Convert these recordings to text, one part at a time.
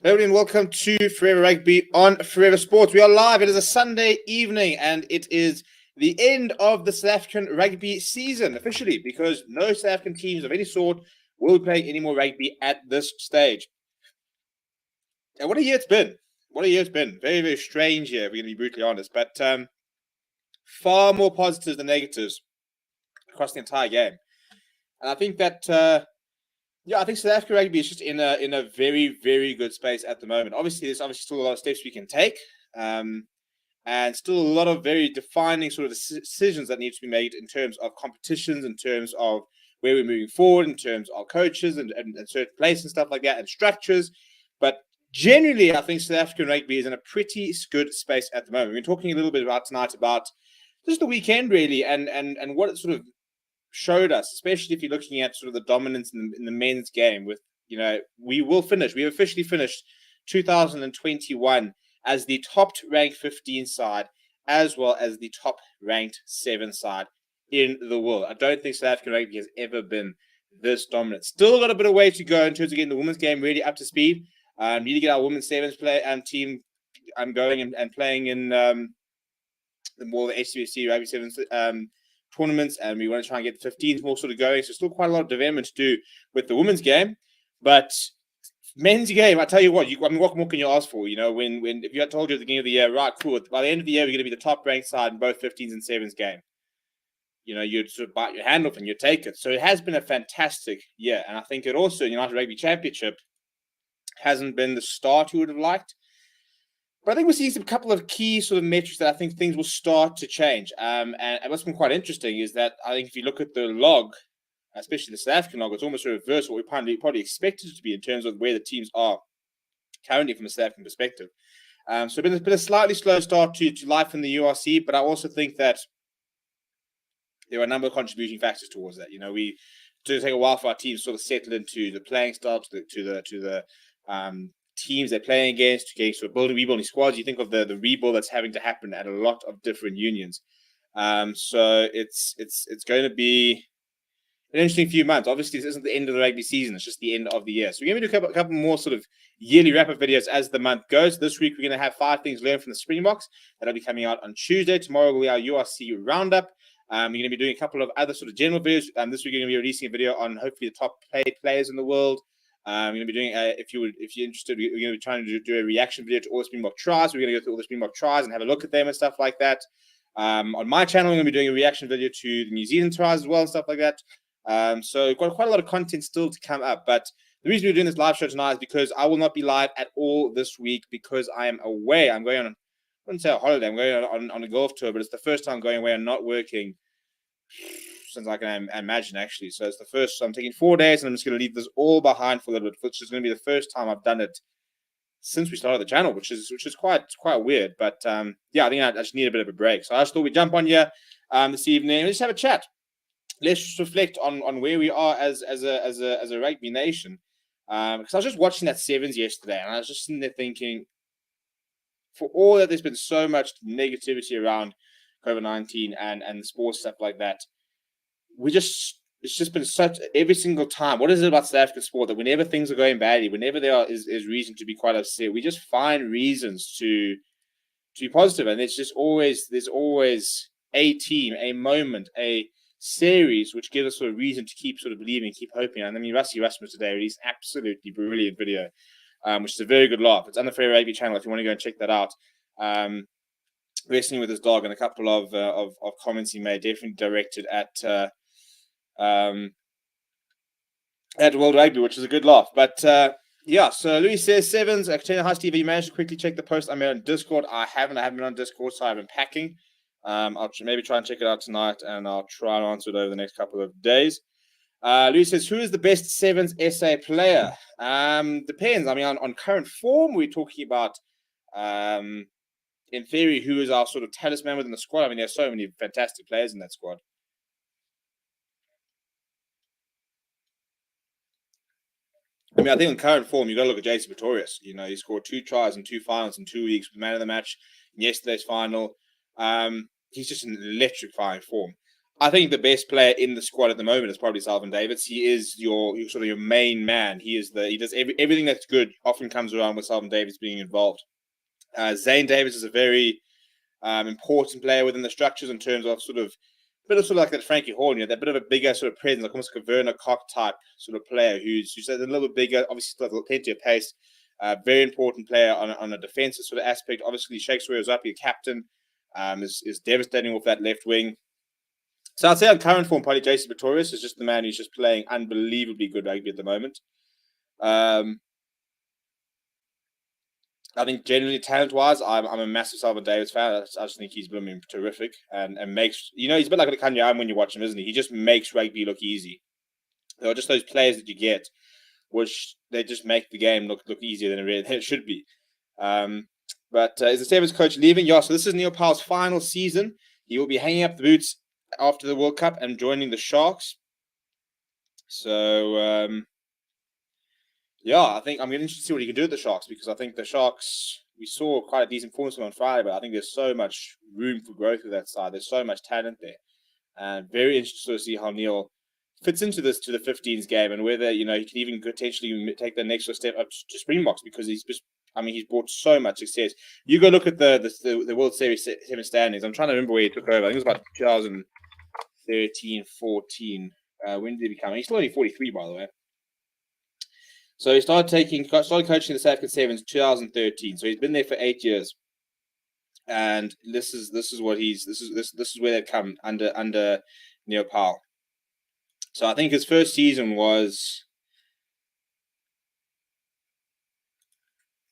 Hello and welcome to Forever Rugby on Forever Sports. We are live. It is a Sunday evening and it is the end of the South African rugby season officially because no South African teams of any sort will be playing any more rugby at this stage. And what a year it's been. What a year it's been. Very, very strange year, we're going to be brutally honest. But far more positives than negatives across the entire game. And I think that I think South African rugby is just in a very, very good space at the moment. Obviously, there's still a lot of steps we can take, and still a lot of very defining sort of decisions that need to be made in terms of competitions, in terms of where we're moving forward, in terms of coaches and certain places and stuff like that, and structures. But generally, I think South African rugby is in a pretty good space at the moment. We've been talking a little bit about tonight about just the weekend, really, and what it sort of showed us, especially if you're looking at sort of the dominance in the men's game. With we officially finished 2021 as the top ranked 15 side, as well as the top ranked 7 side in the world. I don't think South African rugby has ever been this dominant. Still got a bit of way to go in terms of getting the women's game really up to speed. Need to get our women's sevens team going and playing in the HCBC Rugby Sevens tournaments, and we want to try and get the 15s more sort of going. So still quite a lot of development to do with the women's game, but men's game, I tell you what, what more can you ask for? When if you had told you at the beginning of the year, right, cool, by the end of the year we're going to be the top ranked side in both 15s and 7s game, you'd sort of bite your hand off and you'd take it. So it has been a fantastic year, and I think it also United Rugby Championship hasn't been the start you would have liked. But I think we're seeing a couple of key sort of metrics that I think things will start to change. And what's been quite interesting is that I think if you look at the log, especially the South African log, it's almost a reverse of what we probably expected it to be in terms of where the teams are currently from a South African perspective. So it's been a slightly slow start to life in the URC, but I also think that there are a number of contributing factors towards that. We do take a while for our teams to sort of settle into the playing style, to the teams they're playing against, to getting sort of rebuilding squads. You think of the rebuild that's having to happen at a lot of different unions. So it's going to be an interesting few months. Obviously, this isn't the end of the rugby season; it's just the end of the year. So we're going to do a couple more sort of yearly wrap-up videos as the month goes. This week, we're going to have 5 things learned from the Springboks. That'll be coming out on Tuesday. Tomorrow will be our URC roundup. We're going to be doing a couple of other sort of general videos. This week, we're going to be releasing a video on hopefully the top players in the world. We're going to be doing, if you're interested, we're going to be trying to do a reaction video to all the Springbok tries. We're going to go through all the Springbok tries and have a look at them and stuff like that. On my channel, I'm going to be doing a reaction video to the New Zealand tries as well and stuff like that. So we've got quite a lot of content still to come up. But the reason we're doing this live show tonight is because I will not be live at all this week because I am away. I'm going on, I wouldn't say a holiday, I'm going on a golf tour, but it's the first time going away and not working since I can imagine, actually. So it's the first. So I'm taking 4 days, and I'm just going to leave this all behind for a little bit, which is going to be the first time I've done it since we started the channel, which is quite weird. But I think I just need a bit of a break. So I just thought we'd jump on here this evening and just have a chat. Let's just reflect on where we are as a rugby nation. Because I was just watching that sevens yesterday, and I was just sitting there thinking, for all that there's been so much negativity around COVID-19 and the sports stuff like that, it's just been such every single time. What is it about South African sport that whenever things are going badly, whenever there is reason to be quite upset, we just find reasons to be positive, and there's always a team, a moment, a series which gives us sort of reason to keep sort of believing, keep hoping. And I mean, Rusty Rasmus today released an absolutely brilliant video, which is a very good laugh. It's on the Forever Rugby channel if you want to go and check that out. Wrestling with his dog, and a couple of comments he made, definitely directed at World Rugby, which is a good laugh. But so Louis says sevens. Hi Steve, you managed to quickly check the post I made on Discord. I haven't been on Discord, so I've been packing. I'll maybe try and check it out tonight, and I'll try and answer it over the next couple of days. Louis says, who is the best sevens SA player? Depends. I mean, on current form, we're talking about in theory, who is our sort of talisman within the squad. I mean, there's so many fantastic players in that squad. I mean, I think in current form, you've got to look at JC Pretorius. He scored 2 tries and 2 finals in 2 weeks, man of the match in yesterday's final. He's just an electrifying form. I think the best player in the squad at the moment is probably Salvin Davids. He is your sort of your main man. He does everything that's good. Often comes around with Salvin Davids being involved. Zane Davids is a very important player within the structures in terms of sort of like that Frankie Horn, that bit of a bigger sort of presence, like almost like a Werner Koch type sort of player who's a little bit bigger, obviously still has plenty of pace. Very important player on a defensive sort of aspect. Obviously, Shakespeare is up, your captain, is devastating off that left wing. So I'd say on current form, probably Jason Pretorius is just the man who's just playing unbelievably good rugby at the moment. I think genuinely talent-wise, I'm a massive Salvin Davids fan. I just think he's blooming terrific and makes, he's a bit like a Kanyam when you watch him, isn't he? He just makes rugby look easy. There are just those players that you get, which they just make the game look easier than it should be. But is the Sevens coach leaving? Yeah, so this is Neil Powell's final season. He will be hanging up the boots after the World Cup and joining the Sharks. So, yeah, I think I'm interested to see what he can do with the Sharks, because I think the Sharks, we saw quite a decent performance on Friday, but I think there's so much room for growth with that side. There's so much talent there. And very interested to see how Neil fits into this, to the 15s game, and whether, he can even potentially take the next step up to Springboks, because he's brought so much success. You go look at the World Series 7 standings. I'm trying to remember where he took over. I think it was about 2013, 14. When did he become? He's still only 43, by the way. So he started coaching the South African Sevens in 2013. So he's been there for 8 years, and this is where they've come under Neil Powell. So I think his first season was,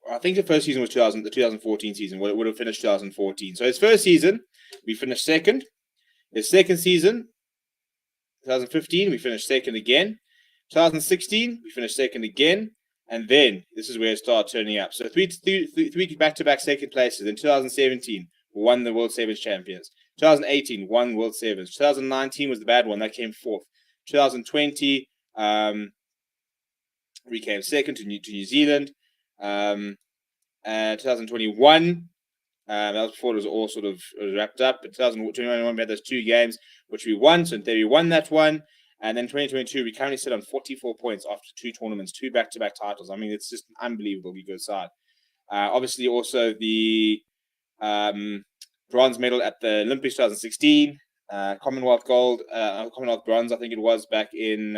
the 2014 season. Would have finished 2014. So his first season, we finished second. His second season, 2015, we finished second again. 2016, we finished second again. And then this is where it started turning up. So three back-to-back second places. In 2017, we won the World Sevens champions. 2018, won World Sevens. 2019 was the bad one. That came fourth. 2020, we came second to New Zealand. And 2021, that was before it was all sort of wrapped up. But 2021, we had those 2 games, which we won. So in theory, we won that one. And then 2022, we currently sit on 44 points after 2 tournaments, 2 back-to-back titles. I mean, it's just an unbelievably good side. Obviously, also the bronze medal at the Olympics 2016, Commonwealth gold, Commonwealth bronze, I think it was, back in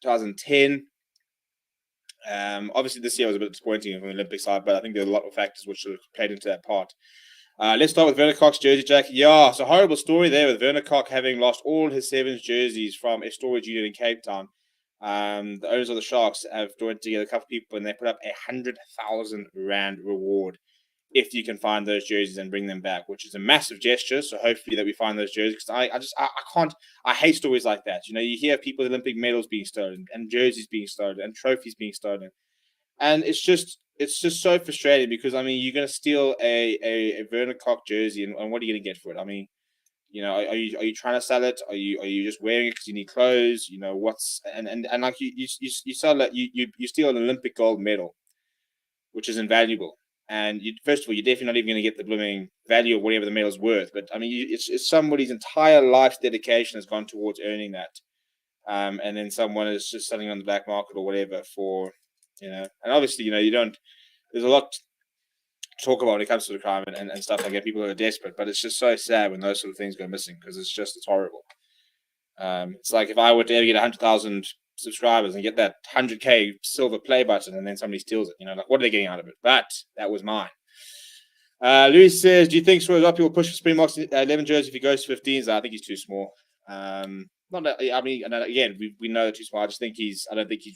2010. Obviously, this year was a bit disappointing from the Olympic side, but I think there are a lot of factors which sort of played into that part. Let's start with Werner Koch's jersey jacket. Yeah, it's a horrible story there with Werner Koch having lost all his Sevens jerseys from a storage unit in Cape Town. The owners of the Sharks have joined together a couple of people, and they put up a 100,000 Rand reward if you can find those jerseys and bring them back, which is a massive gesture. So hopefully that we find those jerseys, because I hate stories like that. You hear people with Olympic medals being stolen and jerseys being stolen and trophies being stolen. And it's just so frustrating, because you're going to steal a Werner Koch jersey, and what are you going to get for it? Are you trying to sell it? Are you just wearing it because you need clothes? And like you sell it, you steal an Olympic gold medal, which is invaluable. And first of all, you're definitely not even going to get the blooming value of whatever the medal's worth. But it's somebody's entire life's dedication has gone towards earning that, and then someone is just selling on the black market or whatever for. And obviously, there's a lot to talk about when it comes to the crime and stuff like that. People are desperate, but it's just so sad when those sort of things go missing, because it's horrible. It's like if I were to ever get 100,000 subscribers and get that 100K silver play button, and then somebody steals it, like, what are they getting out of it? But that was mine. Louis says, do you think Rugby will push for Springboks 11 jersey if he goes to 15s? I think he's too small. Not that, again, we know too small. I don't think he's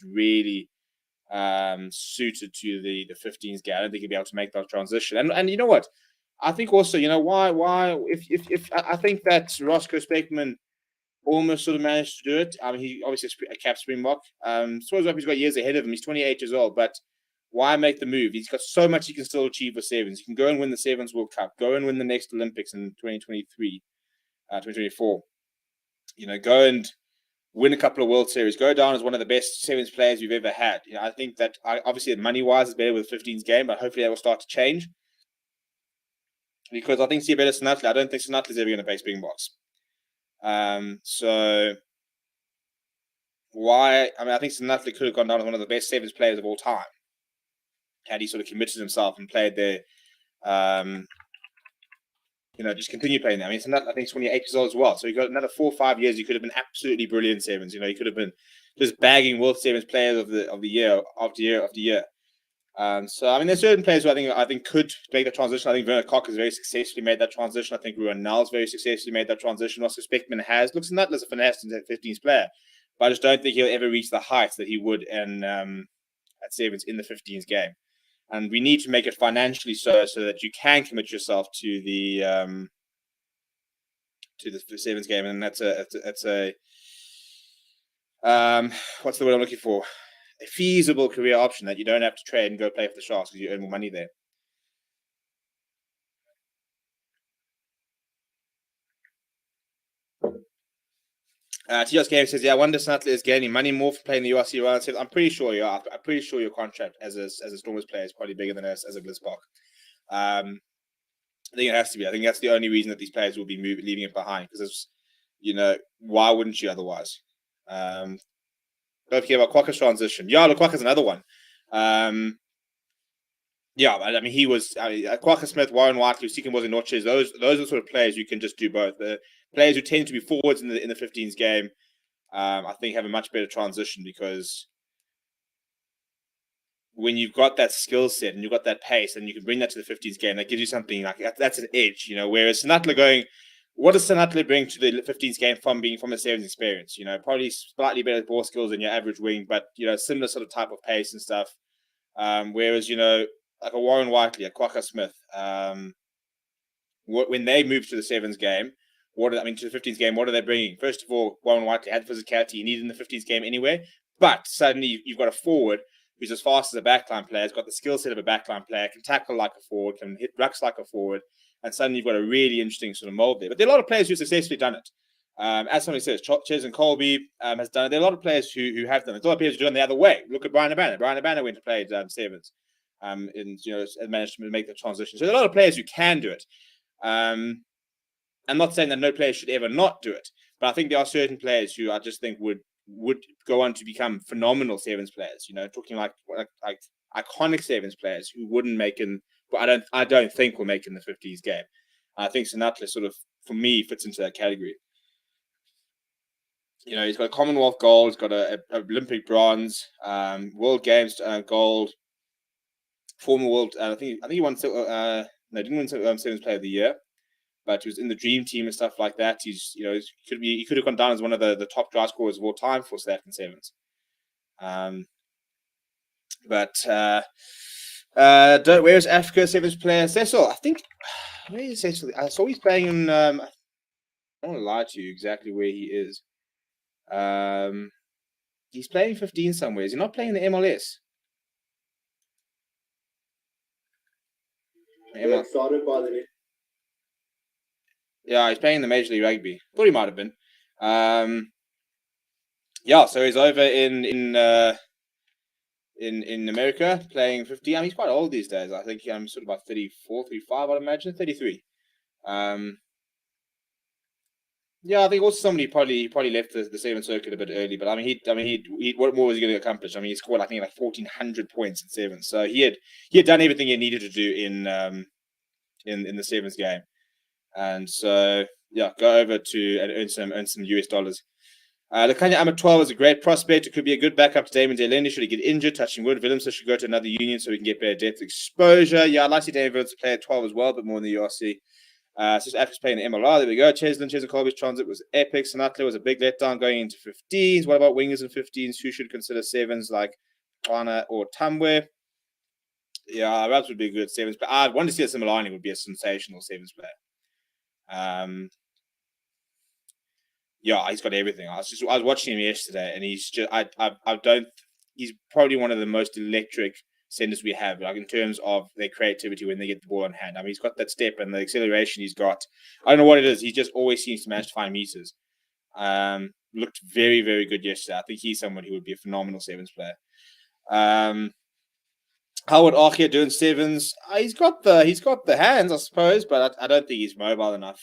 really suited to the 15s game. I don't think he'll be able to make that transition. And you know what? I think also, why if I think that Roscoe Speckman almost sort of managed to do it. He obviously a cap Springbok. He's got years ahead of him. He's 28 years old, but why make the move? He's got so much he can still achieve with Sevens. He can go and win the Sevens World Cup, go and win the next Olympics in 2023, 2024. Go and win a couple of World Series, go down as one of the best Sevens players we've ever had. I think that obviously money-wise is better with 15's game, but hopefully that will start to change. because I think Sibele Sanatley, I don't think Sanatley's ever going to play Springboks. So why? I mean, I think Sanatley could have gone down as one of the best sevens players of all time had he sort of committed himself and played there. Just continue playing there. I mean, Sanatley, I think, 28 years old as well. So you got another 4 or 5 years. You could have been absolutely brilliant sevens. You could have been just bagging World Sevens players of the year after year after year. So I mean, there's certain players who I think could make the transition. I think Werner Kok has very successfully made that transition. I think Ruan Nels very successfully made that transition. Also, Speckman has. Looks not as a finesse 15s player, but I just don't think he'll ever reach the heights that he would at sevens in the 15s game. And we need to make it financially so that you can commit yourself to the sevens game, and that's a what's the word I'm looking for? A feasible career option that you don't have to trade and go play for the Sharks because you earn more money there. TS Game says, "Yeah, I wonder Sanatley is gaining money more for playing the URC round." I'm pretty sure I'm pretty sure your contract as a Stormers player is probably bigger than as a Blitzbach. I think it has to be. I think that's the only reason that these players will be leaving it behind because why wouldn't you otherwise? Don't forget about Kwaka's transition. Yeah, look, Kwaka's another one. Yeah, I mean, he was Kwaka Smith, Warren Whiteley, Seeking was in Notches. Those are the sort of players you can just do both. The players who tend to be forwards in the 15s game, I think, have a much better transition because when you've got that skill set and you've got that pace and you can bring that to the 15s game, that gives you something like that's an edge, Whereas Sanatley going, what does Sanatley bring to the 15s game from being from a sevens experience? Probably slightly better ball skills than your average wing, but similar sort of type of pace and stuff. Whereas like a Warren Whiteley, a Kwaka Smith, when they move to the sevens game, to the 15s game, what are they bringing? First of all, Warren Whiteley had physicality he needed in the 15s game anyway, but suddenly you've got a forward who's as fast as a backline player, has got the skill set of a backline player, can tackle like a forward, can hit rucks like a forward, and suddenly you've got a really interesting sort of mold there. But there are a lot of players who have successfully done it. As somebody says, Ches and Colby has done it. There are a lot of players who have done it. There's a lot of players who do it the other way. Look at Brian Abana. Brian Abana went to play sevens. And managed to make the transition. So there are a lot of players who can do it. I'm not saying that no player should ever not do it, but I think there are certain players who I just think would go on to become phenomenal sevens players. Talking like iconic sevens players who wouldn't make but I don't think will make in the 50s game. I think Sanatley sort of, for me, fits into that category. He's got a Commonwealth gold, he's got a Olympic bronze, World Games gold. Former world, I think he won. Didn't win Sevens Player of the Year, but he was in the dream team and stuff like that. He could have gone down as one of the top try scorers of all time for South African sevens. Where's Africa Sevens player Cecil? I think where is Cecil? I saw he's playing in. I don't want to lie to you exactly where he is. He's playing 15 somewhere. Is he not playing the MLS? Started by the Yeah, he's playing the Major League Rugby. Thought he might have been. So he's over in America playing 15. I mean, he's quite old these days. I think I'm sort of about 34, 35, I'd imagine, 33. I think also somebody probably left the sevens circuit a bit early, but I mean, he what more was he going to accomplish? I mean, he scored I think like 1,400 points in sevens, so he had done everything he needed to do in the sevens game. And so, go over to and earn some US dollars. Lekanya Ahmed 12 is a great prospect. It could be a good backup to Damon Delaney should he get injured. Touching wood, Willemse should go to another union so we can get better depth exposure. Yeah, I'd like to see Damon Willemse play at 12 as well, but more in the URC. So Africa's playing the MLR. There we go. Cheslin Colby's transit was epic. Sanatley was a big letdown going into 15s. What about wingers in 15s? Who should consider sevens like Kwana or Tamwe? Yeah, Rabs would be a good sevens player. I want to see a Similani would be a sensational sevens player. He's got everything. I was watching him yesterday, and he's just he's probably one of the most electric centers we have, like in terms of their creativity when they get the ball on hand. I mean, he's got that step and the acceleration he's got. I don't know what it is. He just always seems to manage to find meters. Looked very, very good yesterday. I think he's someone who would be a phenomenal sevens player. How would Archie do in sevens? He's got the hands, I suppose, but I don't think he's mobile enough.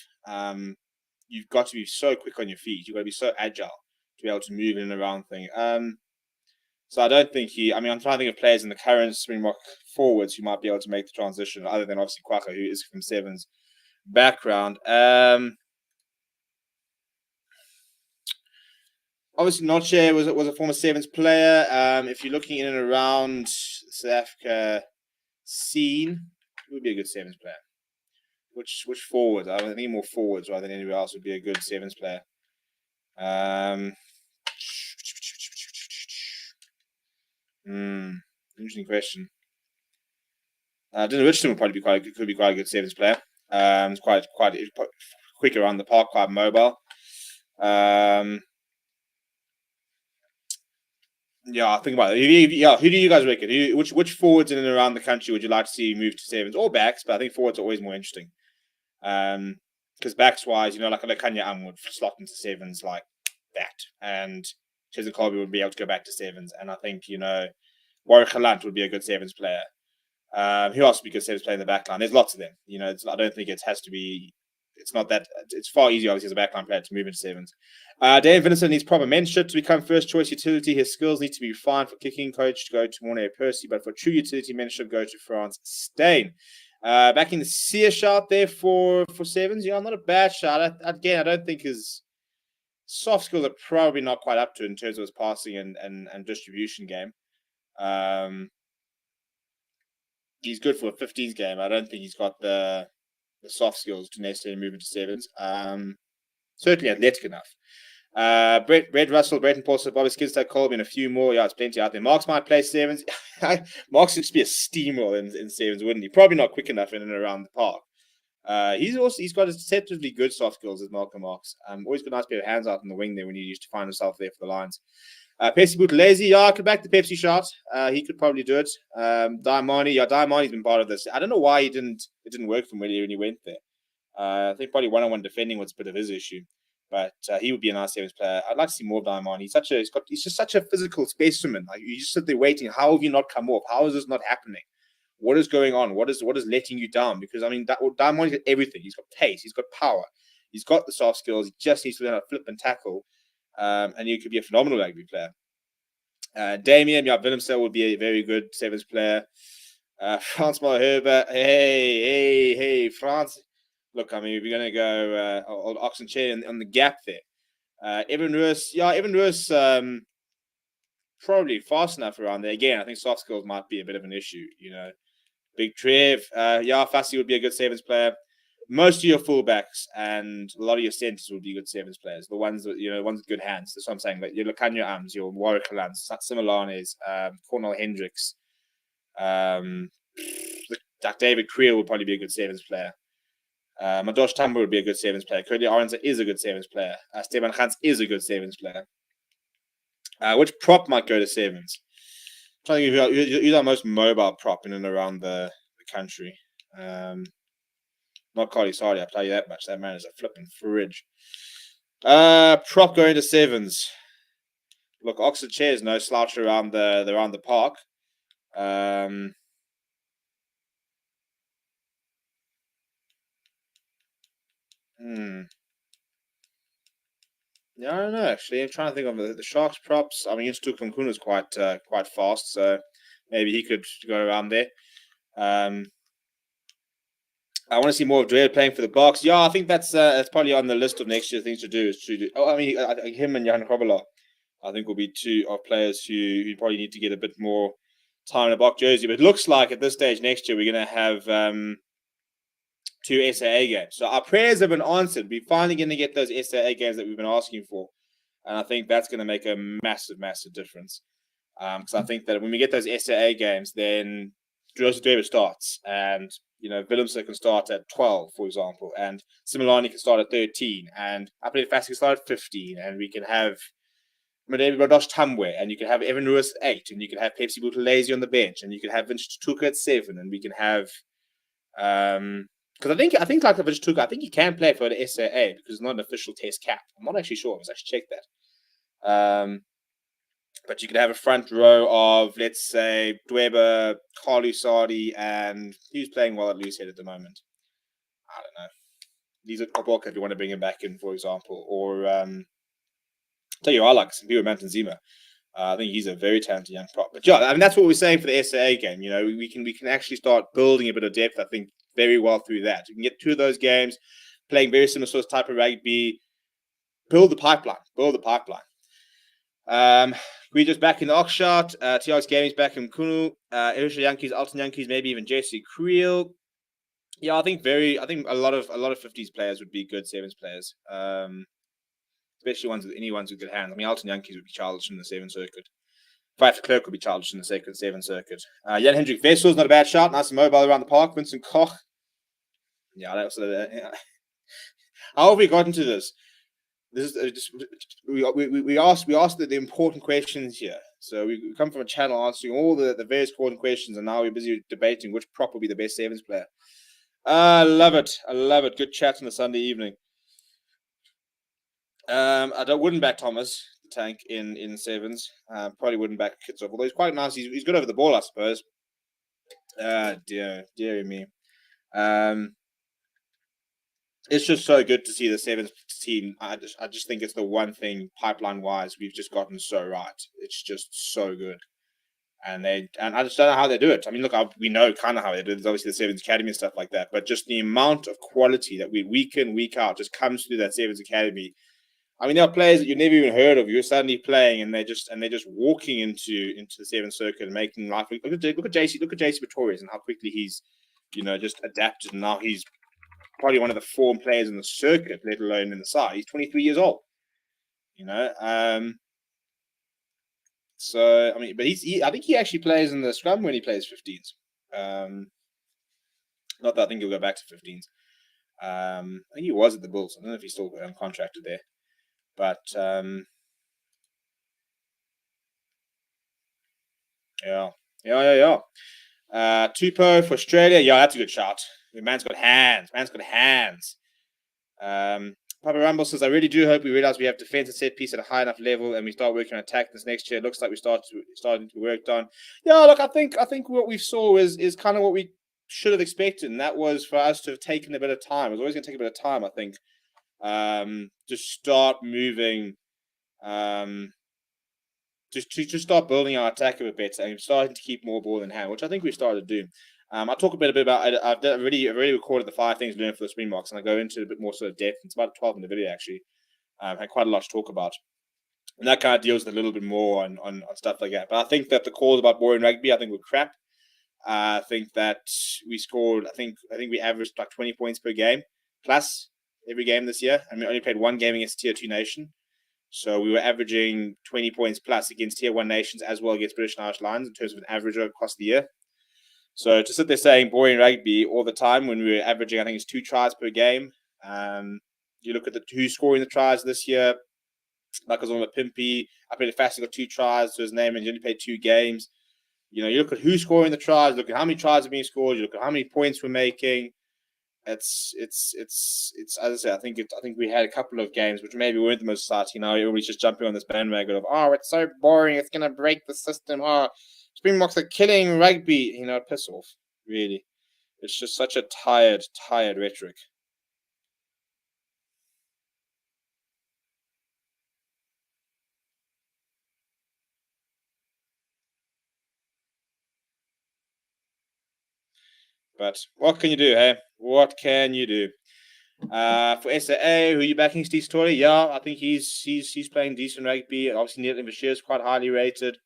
You've got to be so quick on your feet. You've got to be so agile to be able to move in and around thing. So I don't think he. I mean, I'm trying to think of players in the current Springbok forwards who might be able to make the transition, other than obviously Kwaka, who is from sevens background. Obviously, Noche was a former sevens player. If you're looking in and around South Africa scene, who would be a good sevens player? Which forward? I think more forwards rather than anywhere else would be a good sevens player. Interesting question. Dylan Richardson would probably be could be quite a good sevens player. It's quite quick around the park, quite mobile. Yeah, think about it. Yeah, who do you guys reckon? Which forwards in and around the country would you like to see move to sevens or backs? But I think forwards are always more interesting. Because backs wise, like Kanya would slot into sevens like that, and Chesney Colby would be able to go back to sevens, and I think Warwick Galant would be a good sevens player. Who else would be a good sevens player in the back line? There's lots of them. I don't think it has to be. It's not that. It's far easier, obviously, as a backline player to move into sevens. Dave Vincent needs proper mentorship to become first choice utility. His skills need to be refined for kicking coach to go to Mornay Percy, but for true utility mentorship, go to France Stain. Backing the Sear shot there for sevens. Not a bad shot. Again, I don't think his soft skills are probably not quite up to it in terms of his passing and distribution game. He's good for a 15s game. I don't think he's got the soft skills to necessarily move into sevens. Certainly athletic enough. Brett Russell, Bretton Paulson, Bobby Skidstad, Colby, and a few more. Yeah, it's plenty out there. Marks might play sevens. Marks would just be a steamroll in sevens, wouldn't he? Probably not quick enough in and around the park. He's got deceptively good soft skills as Malcolm Marks. Always got a nice pair of hands out in the wing there when he used to find himself there for the lines. Pepsi Buthelezi, yeah, I could back the Pepsi shot. He could probably do it. Diamani's been part of this. I don't know why it didn't work for him when he went there. I think probably one-on-one defending was a bit of his issue, but he would be a nice sevens player. I'd like to see more of Diamani. He's just such a physical specimen. Like you just sit there waiting. How have you not come off? How is this not happening? What is going on? What is letting you down? Because I mean, Diamani's got everything. He's got pace. He's got power. He's got the soft skills. He just needs to learn how to flip and tackle. And he could be a phenomenal rugby player. Damien Willemse would be a very good sevens player. Frans Malherbe, hey, France. Look, I mean, we're going to go old Oxen Chair on the gap there. Evan Roos, probably fast enough around there. Again, I think soft skills might be a bit of an issue. Big Trev, Fassi would be a good sevens player. Most of your fullbacks and a lot of your centers would be good sevens players. The ones that ones with good hands. That's what I'm saying. Like your Lukanya Ams, your Warwick Lance, Simulanes, Cornel Hendricks, David Creel would probably be a good sevens player. Madosh Tambo would be a good sevens player. Cody Aronson is a good sevens player. Steban Gans is a good sevens player. Which prop might go to sevens? I'm trying to give you the most mobile prop in and around the country. Not Carly Sardi, I'll tell you that much. That man is a flipping fridge. Prop going to sevens. Look, Oxford Chairs no slouch around the park. Yeah, I don't know. Actually, I'm trying to think of the Sharks props. I mean, Stu Kunkun is quite fast, so maybe he could go around there. I want to see more of Dread playing for the Boks. Yeah, I think that's probably on the list of next year things to do. Him and Johan Krobela, I think will be two of players who probably need to get a bit more time in a Bok jersey. But it looks like at this stage next year we're going to have 2 SAA games. So our prayers have been answered. We're finally going to get those SAA games that we've been asking for. And I think that's going to make a massive, massive difference. Because I think that when we get those SAA games, then Joseph David starts. And Willemse can start at 12, for example, and Similani can start at 13, and Apple Fast can start at 15, and we can have Radosh Tamwe, and you can have Evan Lewis at 8, and you can have Pepsi Buthelezi on the bench, and you can have Vince Tuka at 7, and we can have because I think like Vince Tuka, I think he can play for the SAA because it's not an official test cap. I'm not actually sure. I must actually check that. But you could have a front row of, let's say, Dweber, Carlu Sadi, and who's playing well at loosehead at the moment? I don't know. These are Koboka if you want to bring him back in, for example. Or, tell you, I like Sambiwa Mantanzima. I think he's a very talented young prop. But yeah, I mean, that's what we're saying for the SAA game. You know, we can actually start building a bit of depth, I think, very well through that. You can get 2 of those games, playing very similar sort of type of rugby, build the pipeline. We just back in the Oxshot. TRX Gaming's back in Kunu. Erisha Yankees, Alton Yankees, maybe even Jesse Creel. Yeah, I think a lot of 50s players would be good sevens players. Especially ones with good hands. I mean, Alton Yankees would be childish in the 7 circuit. Fife Clerk would be childish in the 7 circuit. Jan Hendrik Vessel's not a bad shot. Nice and mobile around the park. Vincent Koch. Yeah, that was. How have we got into this? This is we asked the important questions here. So we come from a channel answering all the various important questions, and now we're busy debating which prop will be the best sevens player. I love it. Good chat on a Sunday evening. I wouldn't back Thomas the Tank in sevens. Probably wouldn't back Kitsov, although he's quite nice. He's good over the ball, I suppose. Dear me. It's just so good to see the sevens team. I just think it's the one thing pipeline wise we've just gotten so right. It's just so good, and I just don't know how they do it. I mean, look, we know kind of how they do it. There's obviously the Sevens Academy and stuff like that, but just the amount of quality that we week in week out just comes through that Sevens Academy. I mean, there are players that you've never even heard of. You're suddenly playing, and they're just walking into the Sevens circuit and making life. Look at JC Pretorius and how quickly he's, just adapted. And now he's probably one of the form players in the circuit, let alone in the side. He's 23 years old. So I mean, but I think he actually plays in the scrum when he plays 15s. Not that I think he'll go back to 15s. I think he was at the Bulls. I don't know if he's still contracted there. But yeah. Tupou for Australia. Yeah, that's a good shot. The man's got hands. Papa Rumble says, I really do hope we realize we have defense and set piece at a high enough level and we start working on attack this next year. It looks like we starting to be worked on. Yeah, look, I think what we saw is kind of what we should have expected, and that was for us to have taken a bit of time. It was always going to take a bit of time, I think, to start moving, to start building our attack a bit better and starting to keep more ball in hand, which I think we started to do. I'll talk a bit about it. I've already recorded the 5 things learned for the Springboks, and I go into a bit more sort of depth. It's about 12 in the video, actually. Had quite a lot to talk about. And that kind of deals with a little bit more on stuff like that. But I think that the calls about boring rugby, I think were crap. I think that we scored, I think we averaged like 20 points per game plus every game this year. And we only played 1 game against Tier 2 nation. So we were averaging 20 points plus against Tier 1 nations as well against British and Irish Lions in terms of an average across the year. So to sit there saying boring rugby all the time when we were averaging, I think it's 2 tries per game. You look at who's scoring the tries this year. Michael's on a Pimpy. I played a fast, got 2 tries to his name, and he only played 2 games. You look at who's scoring the tries, look at how many tries are being scored, you look at how many points we're making. It's as I say, I think we had a couple of games which maybe weren't the most exciting. Everybody's just jumping on this bandwagon of it's so boring, it's gonna break the system. Springboks are killing rugby. Piss off, really. It's just such a tired rhetoric. But what can you do, hey? What can you do? For SAA, who are you backing, Steve Story? Yeah, I think he's playing decent rugby. Obviously, Neil Invashir is quite highly rated.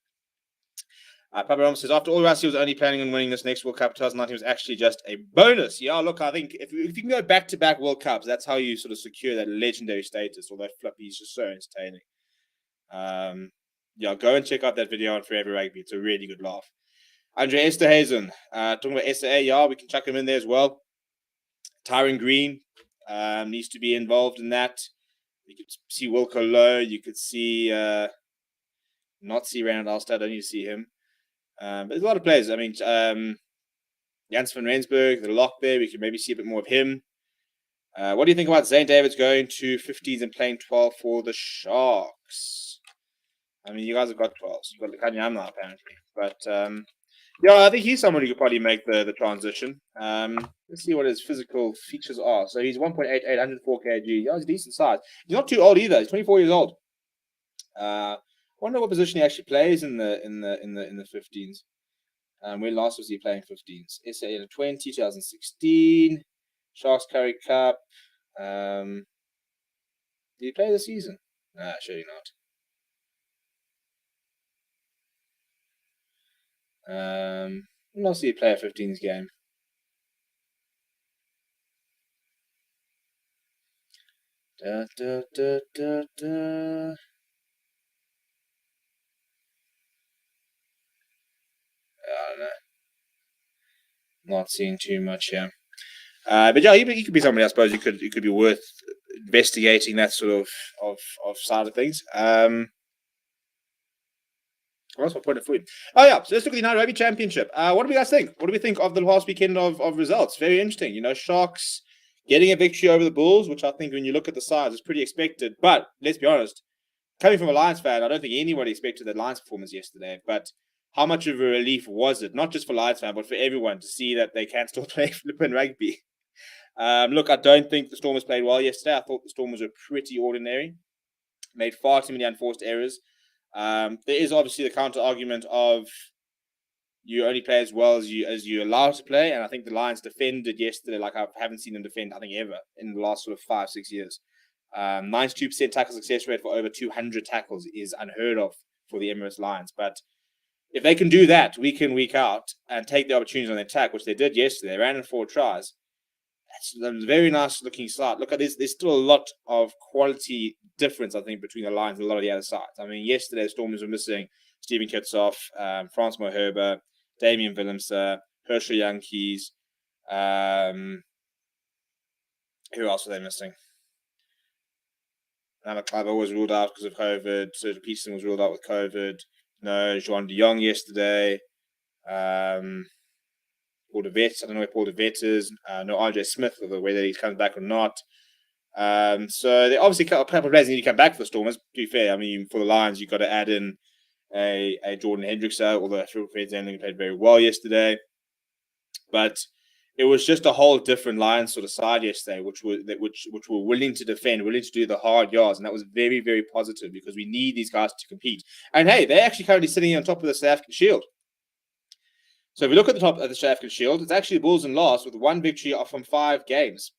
Papa Rom says, after all rounds, he was only planning on winning this next World Cup 2019. It was actually just a bonus. Yeah, look, I think if you can go back-to-back World Cups, that's how you sort of secure that legendary status. Although Flippy is just so entertaining. Go and check out that video on Forever Rugby. It's a really good laugh. Andre Esterhazen, talking about SAA, we can chuck him in there as well. Tyron Green needs to be involved in that. You could see Wilco Lowe. You could see not see Rand Alstad. I don't need to see him. But there's a lot of players. I mean, Jans van Rensburg, the lock there. We could maybe see a bit more of him. What do you think about Zane Davids going to 15s and playing 12 for the Sharks? I mean, you guys have got 12s. You've got Kanyama apparently. But yeah, I think he's someone who could probably make the transition. Let's see what his physical features are. So he's 1.88, 104 kg. Yeah, he's a decent size. He's not too old either. He's 24 years old. I wonder what position he actually plays in the 15s. When last was he playing 15s? SA in 2016, Sharks Curry Cup. Did he play the season? Surely not. When else did he play a 15s game? Da, da, da, da, da. I don't know. Not seeing too much here. But yeah, he could be somebody. I suppose it could be worth investigating that sort of side of things. What's my point of food? Oh yeah, so let's look at the United Rugby Championship. What do you guys think? What do we think of the last weekend of results? Very interesting. You know, Sharks getting a victory over the Bulls, which I think when you look at the size is pretty expected. But let's be honest, coming from a Lions fan, I don't think anybody expected the Lions performance yesterday. But how much of a relief was it, not just for Lions fan, but for everyone to see that they can still play flippin' rugby? Look, I don't think the Stormers played well yesterday. I thought the Stormers were pretty ordinary, made far too many unforced errors. There is obviously the counter argument of you only play as well as you're allowed to play, and I think the Lions defended yesterday like I haven't seen them defend, I think, ever in the last sort of 5-6 years. 92% tackle success rate for over 200 tackles is unheard of for the Emirates Lions. But if they can do that week in, week out, and take the opportunities on the attack, which they did yesterday, they ran in 4 tries. It's a very nice looking side. Look at this. There's still a lot of quality difference, I think, between the Lions and a lot of the other sides. I mean, yesterday the Stormers were missing Stephen Kitsoff, Frans Moherber, Damian Willemse, Herschel Yankees. Who else were they missing? Anna Kleiber was ruled out because of COVID. Serge Peterson was ruled out with COVID. No, Juan de Jong yesterday. Paul de Vet. I don't know where Paul de Vet is. No, RJ Smith, whether he comes back or not. So they obviously a couple of players need to come back for the Stormers. To be fair, I mean, for the Lions, you've got to add in a Jordan Hendricks, although Phil Fred's ending played very well yesterday. But it was just a whole different Lions sort of side yesterday, which were willing to defend, willing to do the hard yards, and that was very, very positive because we need these guys to compete. And hey, they're actually currently sitting on top of the South African Shield. So if we look at the top of the South African Shield, it's actually the Bulls in last with 1 victory from 5 games.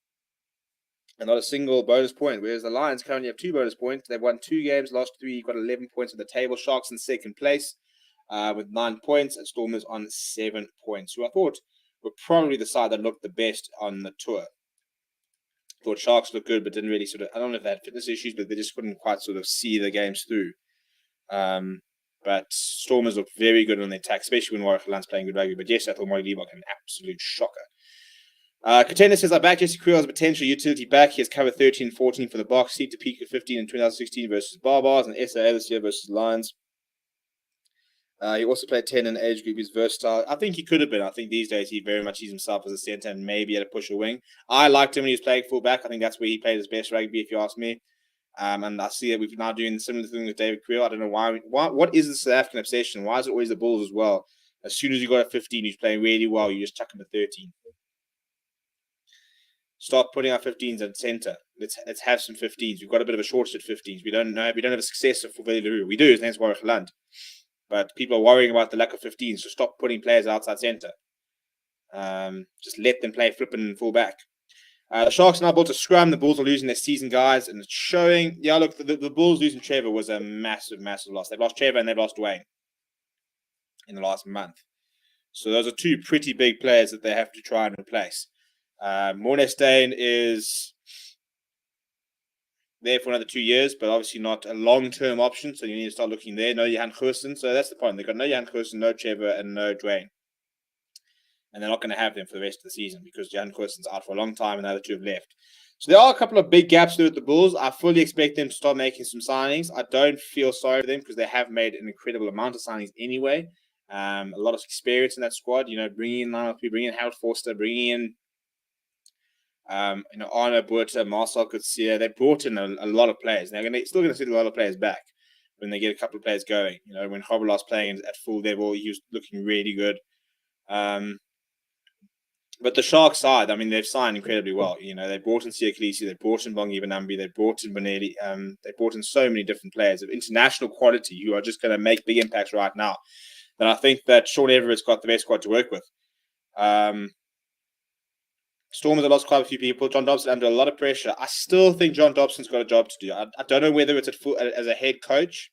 And not a single bonus point, whereas the Lions currently have 2 bonus points. They've won 2 games, lost 3, got 11 points at the table. Sharks in second place with 9 points, and Stormers on 7 points, who I thought were probably the side that looked the best on the tour. Thought Sharks looked good, but didn't really sort of, I don't know if they had fitness issues, but they just couldn't quite sort of see the games through. But Stormers look very good on the attack, especially when Warwick Land's playing good rugby. But yes, I thought Murray Leibach an absolute shocker. Contender says, I back Jesse Creel as a potential utility back. He has covered 13-14 for the Box. Seed to peak at 15 in 2016 versus Barbars, and SAA this year versus Lions. He also played 10 in the age group. He's versatile. I think he could have been. I think these days he very much sees himself as a centre and maybe at a push or wing. I liked him when he was playing fullback. I think that's where he played his best rugby, if you ask me. And I see that we've now doing the similar thing with David Creel. I don't know why. What is the South African obsession? Why is it always the Bulls as well? As soon as you got a 15 who's playing really well, you just chuck him to 13. Start putting our 15s at centre. Let's have some 15s. We've got a bit of a shortage at 15s. We don't have a successor for Valeru. We do. His name's Warwick Land. But people are worrying about the lack of 15s, so stop putting players outside centre. Just let them play flipping full back. The Sharks are now built a scrum. The Bulls are losing their season guys, and it's showing. Yeah, look, the Bulls losing Trevor was a massive, massive loss. They've lost Trevor and they've lost Dwayne in the last month. So those are 2 pretty big players that they have to try and replace. Morné Steyn is there for another 2 years, but obviously not a long-term option, so you need to start looking there. No Johan Goosen, so that's the point. They've got no Johan Goosen, no Trevor, and no Dwayne. And they're not going to have them for the rest of the season because Johan Goosen's out for a long time and the other 2 have left. So there are a couple of big gaps there with the Bulls. I fully expect them to start making some signings. I don't feel sorry for them because they have made an incredible amount of signings anyway. A lot of experience in that squad. You know, bringing in Lionel P, bringing in Harold Forster, bringing in Arno Buerta, Marcel Coetzee. They brought in a lot of players. They're still going to see a lot of players back. when they get a couple of players going. When Hobble's playing at full level, he was looking really good. But the Sharks side, I mean, they've signed incredibly well. They brought in Sia Khaleesi, they brought in Bongi Banambi, they brought in Bonelli, they brought in so many different players of international quality who are just going to make big impacts right now. And I think that Sean Everett's got the best squad to work with. Stormers have lost quite a few people. John Dobson under a lot of pressure. I still think John Dobson's got a job to do. I don't know whether it's as a head coach.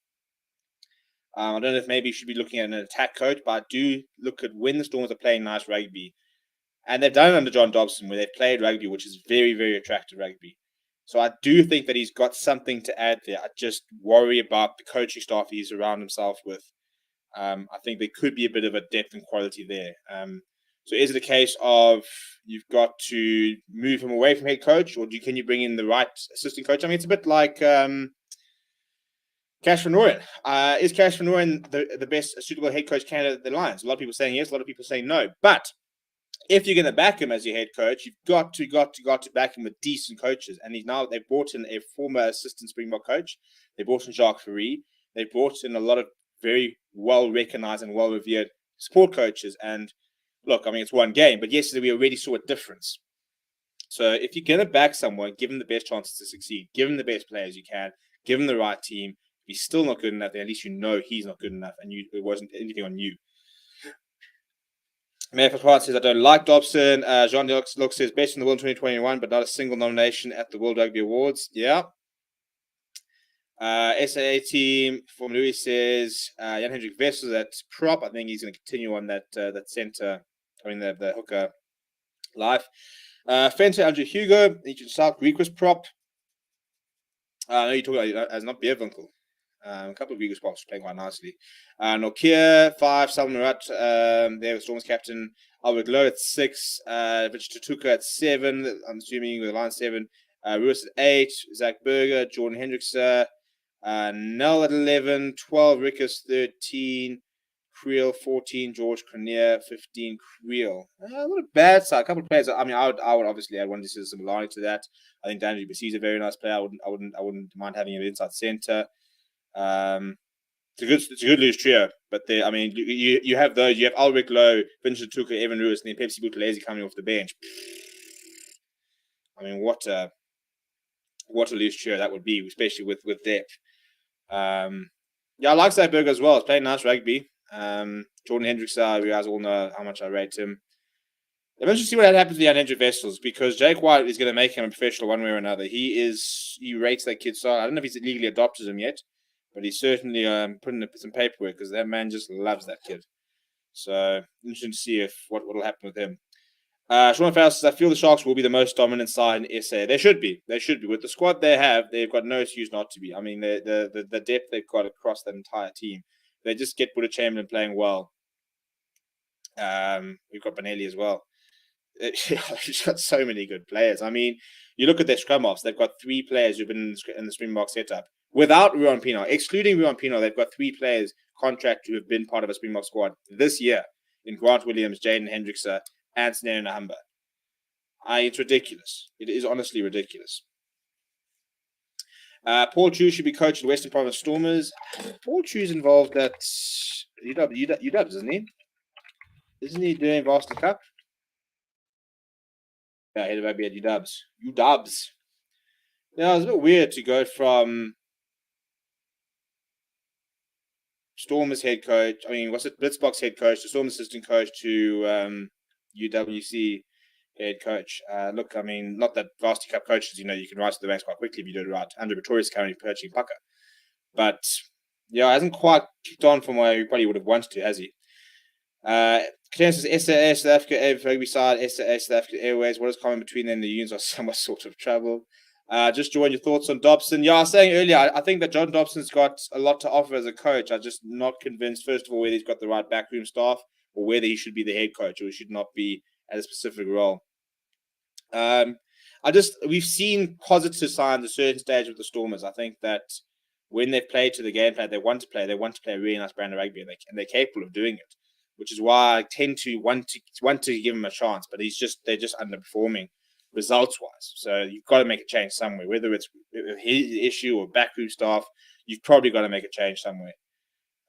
I don't know if maybe you should be looking at an attack coach, but I do look at when the Stormers are playing nice rugby. And they've done it under John Dobson, where they've played rugby, which is very, very attractive rugby. So I do think that he's got something to add there. I just worry about the coaching staff he's around himself with. I think there could be a bit of a depth and quality there. So is it a case of you've got to move him away from head coach, or can you bring in the right assistant coach? I mean, it's a bit like Cash Van Rooyen. Is Cash Van Rooyen the best suitable head coach candidate at the Lions? A lot of people saying yes, a lot of people saying no. But if you're going to back him as your head coach, you've got to back him with decent coaches. And they've brought in a former assistant Springbok coach. They brought in Jacques Fourie. They brought in a lot of very well-recognized and well-revered support coaches. And look, I mean, it's one game, but yesterday we already saw a difference. So if you're going to back someone, give him the best chances to succeed. Give him the best players you can. Give him the right team. If he's still not good enough, then at least he's not good enough, and it wasn't anything on you. Mayor Part says, I don't like Dobson. Jean Lux says, best in the world in 2021, but not a single nomination at the World Rugby Awards. Yeah. SAA team from Louis says, Jan Hendrik Wessels at prop. I think he's going to continue on that center, the hooker life. Fenter, Andrew Hugo, Agent South, Greek was prop. I know you're talking about as not Beerwinkel. A couple of Vegas props playing quite nicely. Nokia 5, Salman Murat, there was Storm's captain. Albert Lowe at 6, Richard Tutuka at 7, I'm assuming with the line 7. Ruiz at 8, Zach Berger, Jordan Hendrickson, Nell at 11, 12, Rickus 13, Creel 14, George Cornier 15, Creel. Not a bad side. A couple of players. I mean, I would obviously add one to see similarity to that. I think Danny Bassi is a very nice player. I wouldn't mind having him inside center. It's a good loose trio, but you have those. You have Ulrich Lowe, Vincent Tuka, Evan Lewis, and then Pepsi Buthelezi coming off the bench. I mean, what a loose trio that would be, especially with depth. I like Zayberg as well. He's playing nice rugby. Jordan Hendrickson, you guys all know how much I rate him. I'm interested to see what happens to Jan Hendrik Wessels, because Jake White is going to make him a professional one way or another. He rates that kid so. I don't know if he's legally adopted him yet, but he's certainly putting up some paperwork, because that man just loves that kid. So interesting to see what will happen with him. Sean Faust says, I feel the Sharks will be the most dominant side in SA. They should be. With the squad they have, they've got no excuse not to be. I mean, the depth they've got across that entire team. They just get Buddha Chamberlain playing well. We've got Bonelli as well. It's got so many good players. I mean, you look at their scrum offs. They've got 3 players who've been in the Springboks setup. Without Ruan Pino, excluding Ruan Pino, they've got 3 players contract who have been part of a Springbok squad this year in Grant Williams, Jaden Hendrickson, and Snare Nahamba. It's ridiculous. It is honestly ridiculous. Paul Chu should be coaching Western Province Stormers. Paul Chu's involved at UW, isn't he? Isn't he doing Varsity Cup? Yeah, head of rugby at UWs. Yeah, it's a bit weird to go from Stormers head coach, Blitzbox head coach, to Stormers assistant coach, to UWC head coach. Look, I mean, not that Varsity Cup coaches, you can rise to the ranks quite quickly if you do it right. Andrew Pretorius currently coaching Pucker. But, yeah, it hasn't quite kicked on from where he probably would have wanted to, has he? Says SAS, South Africa Rugby side, SAS, South Africa Airways. What is common between them? The unions are somewhat sort of trouble. Just join your thoughts on Dobson. Yeah, I was saying earlier, I think that John Dobson's got a lot to offer as a coach. I'm just not convinced, first of all, whether he's got the right backroom staff or whether he should be the head coach or he should not be at a specific role. We've seen positive signs at a certain stage with the Stormers. I think that when they've played to the game plan they want to play a really nice brand of rugby, and they're capable of doing it, which is why I tend to want to give him a chance. But they're just underperforming results-wise. So you've got to make a change somewhere, whether it's his issue or backroom staff. you've probably got to make a change somewhere.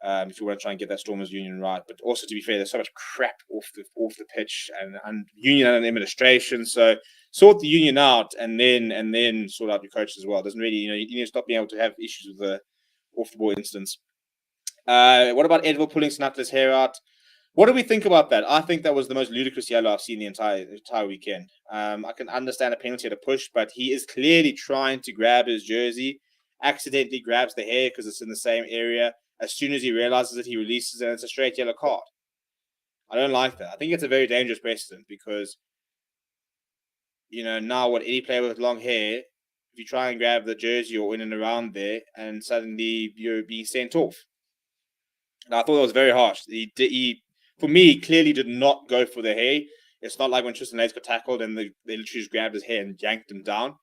If you want to try and get that Stormers union right. But also, to be fair, there's so much crap off the pitch and union and administration. So sort the union out and then sort out your coaches as well. It doesn't really, you need to stop being able to have issues with the off the ball instance. What about Edville pulling Snutler's hair out? What do we think about that? I think that was the most ludicrous yellow I've seen the entire weekend. I can understand a penalty at a push, but he is clearly trying to grab his jersey, accidentally grabs the hair because it's in the same area. As soon as he realizes it, he releases it, and it's a straight yellow card. I don't like that. I think it's a very dangerous precedent because, now any player with long hair, if you try and grab the jersey or in and around there, and suddenly you're being sent off. And I thought that was very harsh. He for me, clearly did not go for the hair. It's not like when Tristan Lace got tackled and they literally just grabbed his hair and yanked him down.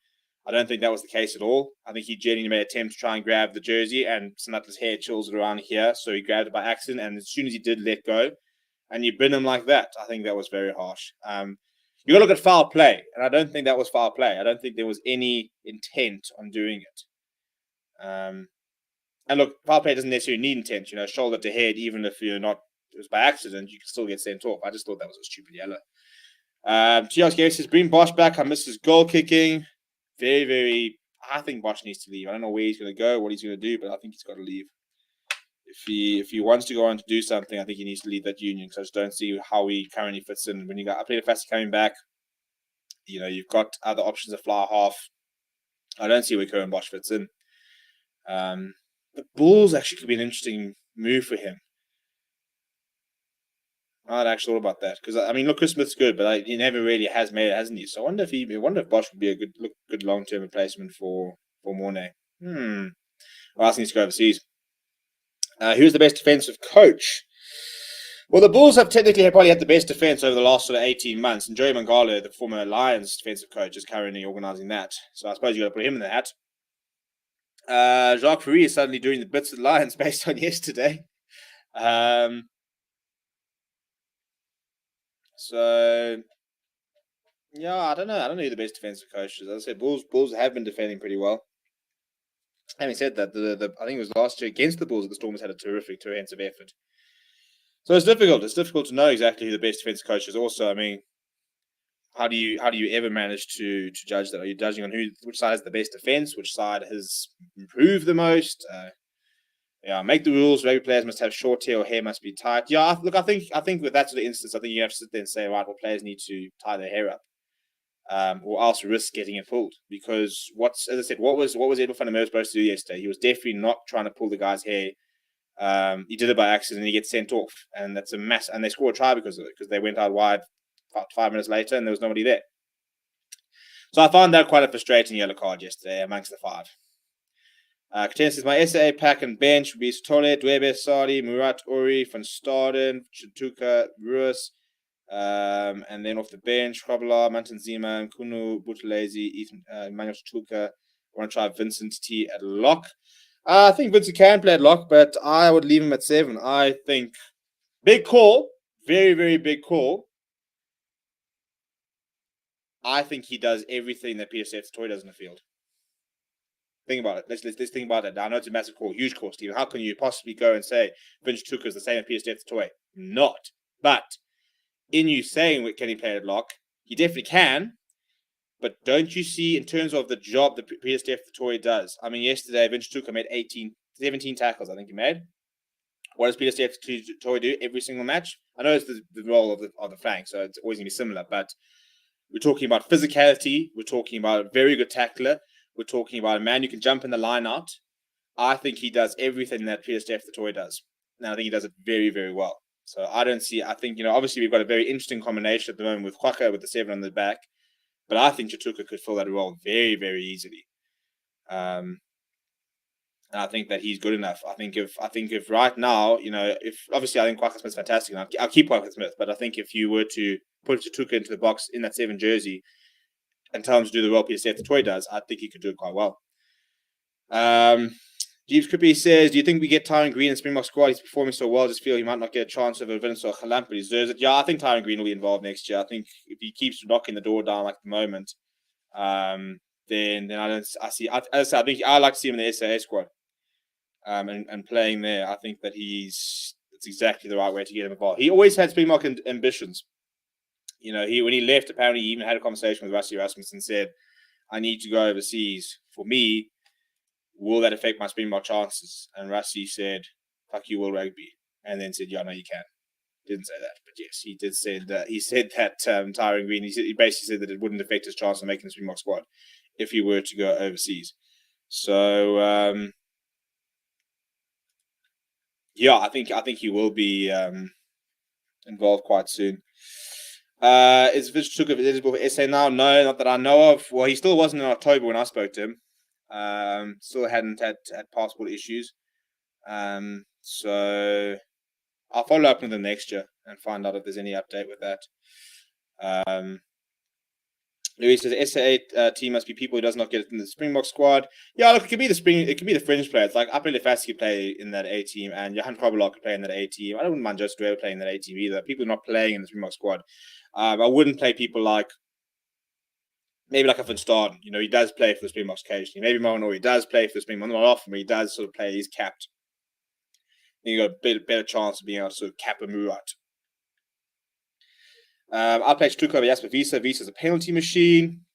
I don't think that was the case at all. I think he genuinely made an attempt to try and grab the jersey, and Snutler's hair chills it around here, so he grabbed it by accident, and as soon as he did let go, and you bin him like that, I think that was very harsh. You got to look at foul play, and I don't think that was foul play. I don't think there was any intent on doing it. And look, foul play doesn't necessarily need intent. Shoulder to head, even if it was by accident, you can still get sent off. I just thought that was a stupid yellow. TRS Gary says, bring Bosch back. I miss his goal kicking. Very, very. I think Bosch needs to leave. I don't know where he's going to go, what he's going to do, but I think he's got to leave. If he wants to go on to do something, I think he needs to leave that union because I just don't see how he currently fits in. When I played a Fassi coming back, you've got other options of fly half. I don't see where Curran Bosch fits in. The Bulls actually could be an interesting move for him. I'd actually thought about that because look, Chris Smith's good, but he never really has made it, hasn't he? So I wonder if Bosch would be a good long-term replacement for Mornay. Well, I think he's go overseas. Who's the best defensive coach? Well, the Bulls have technically probably had the best defense over the last sort of 18 months, and Joey Mangala, the former Lions defensive coach, is currently organising that. So I suppose you got to put him in the hat. Jacques Fourie is suddenly doing the bits with the Lions based on yesterday. So, yeah, I don't know. I don't know who the best defensive coach is. As I said, Bulls have been defending pretty well. Having said that, I think it was last year against the Bulls that the Stormers had a terrific defensive effort. So it's difficult. It's difficult to know exactly who the best defensive coach is. Also, how do you ever manage to judge that? Are you judging on which side has the best defense, which side has improved the most? Make the rules. Rugby players must have short hair or hair must be tight. Yeah, look, I think with that sort of instance, I think you have to sit there and say, right, well, players need to tie their hair up, or else risk getting it pulled. Because as I said, what was Edwin van der Merwe supposed to do yesterday? He was definitely not trying to pull the guy's hair. He did it by accident and he gets sent off, and that's a mess. And they scored a try because of it, because they went out wide 5 minutes later and there was nobody there. So I found that quite a frustrating yellow card yesterday amongst the five. Katina says, my SAA pack and bench would be Tole, Dwebe, Sadi, Murat, Uri, Van Staden, Chintuka, Ruiz, and then off the bench, Krabala, Mantanzima, Kunu, Buthelezi, Emmanuel Chintuka. I want to try Vincent T at lock. I think Vincent can play at lock, but I would leave him at 7. I think big call, very, very big call. I think he does everything that Peter Toy does in the field. Think about it. Let's think about it. I know it's a massive call, huge call, Stephen. How can you possibly go and say Vince Tuka is the same as Peter Toy? Not. But in you saying can he play at lock, he definitely can. But don't you see, in terms of the job that Peter Toy does? Yesterday, Vince Tuka made 17 tackles, I think he made. What does Peter Toy do every single match? I know it's the role of the flank, so it's always going to be similar. But we're talking about physicality. We're talking about a very good tackler. We're talking about a man who can jump in the line out. I think he does everything that Peter Toy does. And I think he does it very, very well. So I think, obviously we've got a very interesting combination at the moment with Kwaka with the 7 on the back. But I think Chituka could fill that role very, very easily. And I think that he's good enough. I think if right now, if obviously I think Kwaka Smith's fantastic, and I'll keep Kwaka Smith, but I think if you were to put Chituka into the box in that 7 jersey and tell him to do the role Peter Toy does, I think he could do it quite well. Jeeves Crippy says, do you think we get Tyron Green in Springbok squad? He's performing so well, just feel he might not get a chance over Vince or Khalamp, but he deserves it. Yeah, I think Tyron Green will be involved next year. I think if he keeps knocking the door down like at the moment, then I like to see him in the SAA squad. and playing there, I think that it's exactly the right way to get him involved. He always had Springbok ambitions. You know, when he left, apparently he even had a conversation with Rassie Erasmus and said, "I need to go overseas. For me, will that affect my Springbok chances?" And Rassie said, "Fuck you, World Rugby," and then said, "Yeah, no, you can." Didn't say that, but yes, he did say that. He said that Tyrone Green. He basically said that it wouldn't affect his chance of making the Springbok squad if he were to go overseas. So yeah, I think he will be involved quite soon. Is Vic Took eligible for SA now? No, not that I know of. Well, he still wasn't in October when I spoke to him. Still hadn't had passport issues. So I'll follow up with them next year and find out if there's any update with that. Louis says SA team must be people who does not get in the Springbok squad. Yeah, look, it could be the fringe players. Like Apele Lefasi could play in that A team, and Johan Krabbelak could play in that A team. I don't mind Joseph Dwyer playing in that A team either. People not playing in the Springbok squad. I wouldn't play people like maybe like a Van Staden. You know, he does play for the Springboks occasionally. Maybe Mono, he does play for the Springboks. Not often, but he does sort of play. He's capped. You got a better chance of being able to sort of cap a Murat. I'll play Stuko Jasper Visa. Visa's a penalty machine.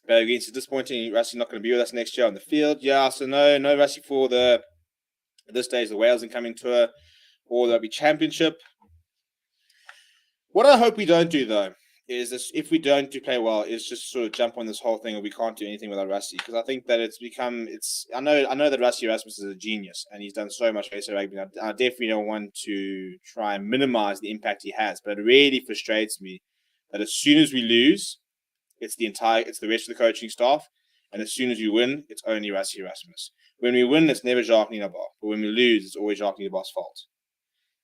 But again, it's disappointing. Rassie not going to be with us next year on the field. Yeah, so no Rassie for at this stage the Wales incoming tour or the Rugby Championship. What I hope we don't do though is this, if we don't do play well, is just sort of jump on this whole thing and we can't do anything without Rassie, because I think that I know that Rassie Erasmus is a genius and he's done so much for SA Rugby. I definitely don't want to try and minimize the impact he has, but it really frustrates me that as soon as we lose, it's the rest of the coaching staff, and as soon as we win, it's only Rassie Erasmus. When we win, it's never Jacques Nienaber, but when we lose, it's always Jacques Nienaber's fault.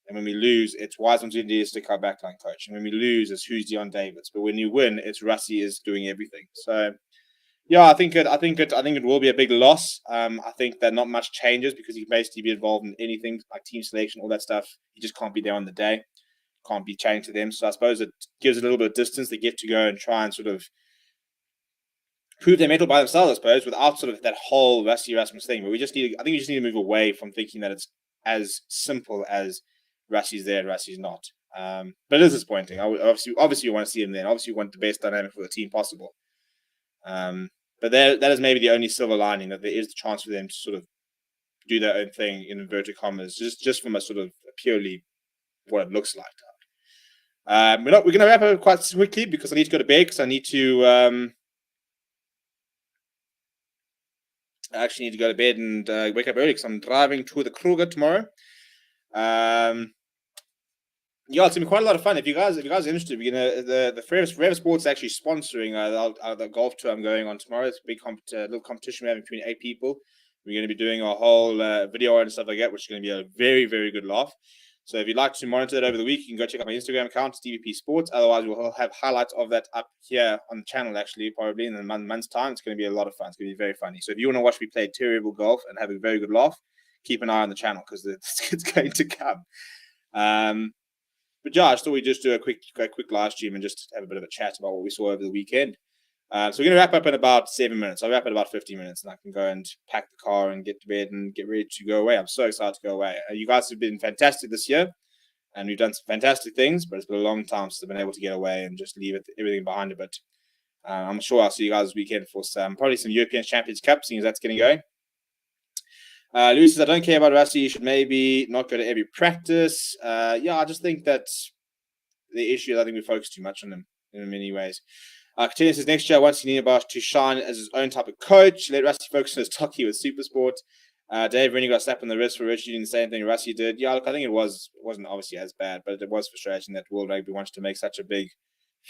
And when we lose, it's why isn't India stick our backline coach? And when we lose, it's who's Dion Davids. But when you win, it's Rassie is doing everything. So yeah, I think it will be a big loss. I think that not much changes because he can basically be involved in anything like team selection, all that stuff. He just can't be there on the day. Can't be changed to them. So I suppose it gives a little bit of distance. They get to go and try and sort of prove their mettle by themselves, I suppose, without sort of that whole Rassie Erasmus thing. But I think we just need to move away from thinking that it's as simple as Rassie's there and Rassie's not. But it is disappointing. Obviously, you want to see him there. Obviously, you want the best dynamic for the team possible. But that is maybe the only silver lining, that there is the chance for them to sort of do their own thing in inverted commas, just from a sort of purely what it looks like. We're going to wrap up quite quickly because I need to go to bed because I actually need to go to bed and wake up early because I'm driving to the Kruger tomorrow. Yeah, it's gonna be quite a lot of fun. If you guys are interested, we're gonna the Forever Sports is actually sponsoring the golf tour I'm going on tomorrow. It's a big little competition we're having between 8 people. We're going to be doing a whole video and stuff like that, which is going to be a very, very good laugh. So if you'd like to monitor it over the week, you can go check out my Instagram account, it's DVP Sports. Otherwise, we'll have highlights of that up here on the channel, actually, probably in a month's time. It's going to be a lot of fun. It's going to be very funny. So if you want to watch me play terrible golf and have a very good laugh, keep an eye on the channel because it's going to come. But yeah, I just thought we'd just do a quick live stream and just have a bit of a chat about what we saw over the weekend. So we're going to wrap up in about 7 minutes. I'll wrap in about 15 minutes and I can go and pack the car and get to bed and get ready to go away. I'm so excited to go away. You guys have been fantastic this year and we've done some fantastic things, but it's been a long time since I've been able to get away and just leave everything behind a bit. I'm sure I'll see you guys this weekend for probably some European Champions Cup, seeing as that's getting going. Louis says, I don't care about Rassie. You should maybe not go to every practice. Yeah, I just think that the issue is I think we focus too much on him in many ways. Katina says, next year, I want Sinina to shine as his own type of coach. Let Rassie focus on his talkie with Supersport. Dave Rennie got a slap on the wrist for Richie doing the same thing Rassie did. Yeah, look, I think it wasn't obviously as bad, but it was frustrating that World Rugby wanted to make such a big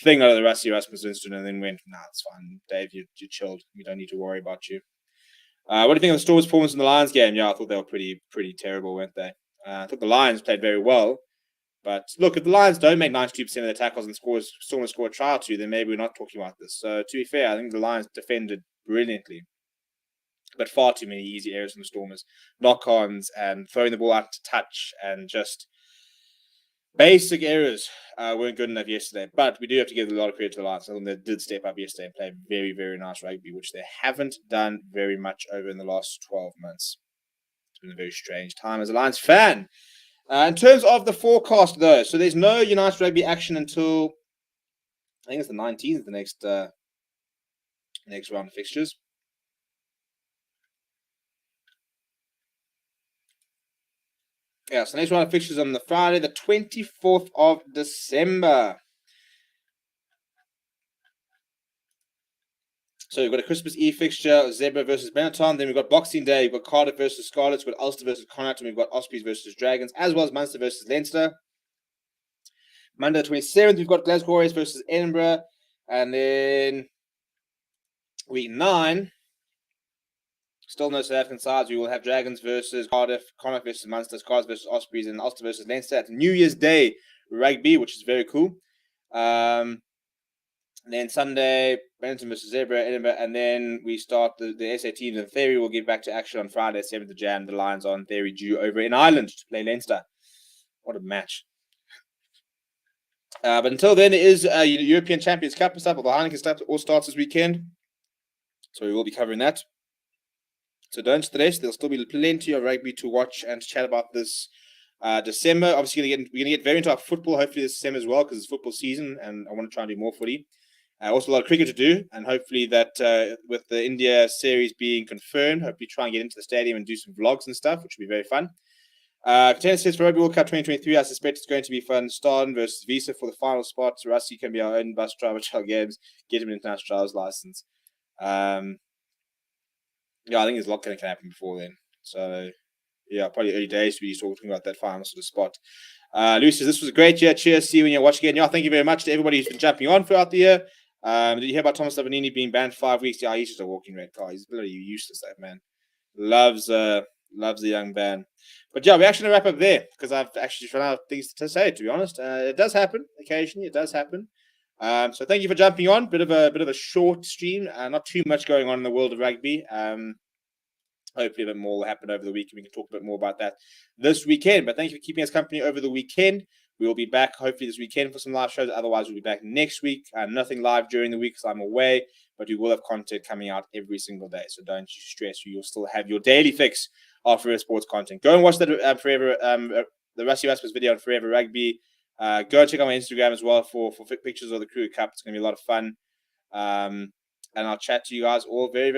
thing out of the Rassie Erasmus incident and then went, nah, it's fine. Dave, you chilled. We don't need to worry about you. What do you think of the Storm's performance in the Lions game? Yeah, I thought they were pretty terrible, weren't they? I thought the Lions played very well. But look, if the Lions don't make 92% of their tackles and Stormers score a try or two, then maybe we're not talking about this. So to be fair, I think the Lions defended brilliantly. But far too many easy errors from the Stormers. Knock-ons and throwing the ball out to touch and just basic errors weren't good enough yesterday, but we do have to give a lot of credit to the Lions. I think they did step up yesterday and play very, very nice rugby, which they haven't done very much over in the last 12 months. It's been a very strange time as a Lions fan. In terms of the forecast, though, so there's no United Rugby action until I think it's the 19th, the next round of fixtures. Yeah, so next round of fixtures on the Friday, the 24th of December. So we've got a Christmas Eve fixture, Zebra versus Benetton. Then we've got Boxing Day. We've got Cardiff versus Scarlets. We've got Ulster versus Connacht. And we've got Ospreys versus Dragons, as well as Munster versus Leinster. Monday the 27th, we've got Glasgow Warriors versus Edinburgh. And then week 9, still no South African sides. We will have Dragons versus Cardiff, Connacht versus Munster, Scarlets versus Ospreys, and Ulster versus Leinster at New Year's Day rugby, which is very cool. And then Sunday, Benetton versus Zebra, Edinburgh, and then we start the SA teams. In theory, we'll get back to action on Friday, 7th of Jan. The Lions are in theory due over in Ireland to play Leinster. What a match. But until then, it is European Champions Cup and stuff, or the Heineken stuff, all starts this weekend. So we will be covering that. So don't stress. There'll still be plenty of rugby to watch and to chat about this December. Obviously, we're going to get very into our football, hopefully this December as well, because it's football season, and I want to try and do more footy. Also, a lot of cricket to do, and hopefully that with the India series being confirmed, hopefully try and get into the stadium and do some vlogs and stuff, which will be very fun. Contender says for Rugby World Cup 2023, I suspect it's going to be fun. Starden versus Visa for the final spot. Rusty can be our own bus driver, child games, get him an international driver's license. Yeah, I think there's a lot that can happen before then. So, yeah, probably early days to be talking about that final sort of spot. Lucy says, this was a great year. Cheers. See you when you watch again. Yeah, thank you very much to everybody who's been jumping on throughout the year. Did you hear about Thomas Lavanini being banned 5 weeks? Yeah, he's just a walking red car. He's bloody useless, that man. Loves the young man. But yeah, we're actually going to wrap up there because I've actually run out of things to say, to be honest. It does happen occasionally. It does happen. So thank you for jumping on. Bit of a short stream. Not too much going on in the world of rugby. Hopefully a bit more will happen over the week, and we can talk a bit more about that this weekend. But thank you for keeping us company over the weekend. We will be back hopefully this weekend for some live shows. Otherwise, we'll be back next week. Nothing live during the week because I'm away, but we will have content coming out every single day. So don't you stress. You'll still have your daily fix of Forever Sports content. Go and watch that the Rusty Rasmus video on Forever Rugby. Go check out my Instagram as well for pictures of the Crew Cup. It's going to be a lot of fun. And I'll chat to you guys all very, very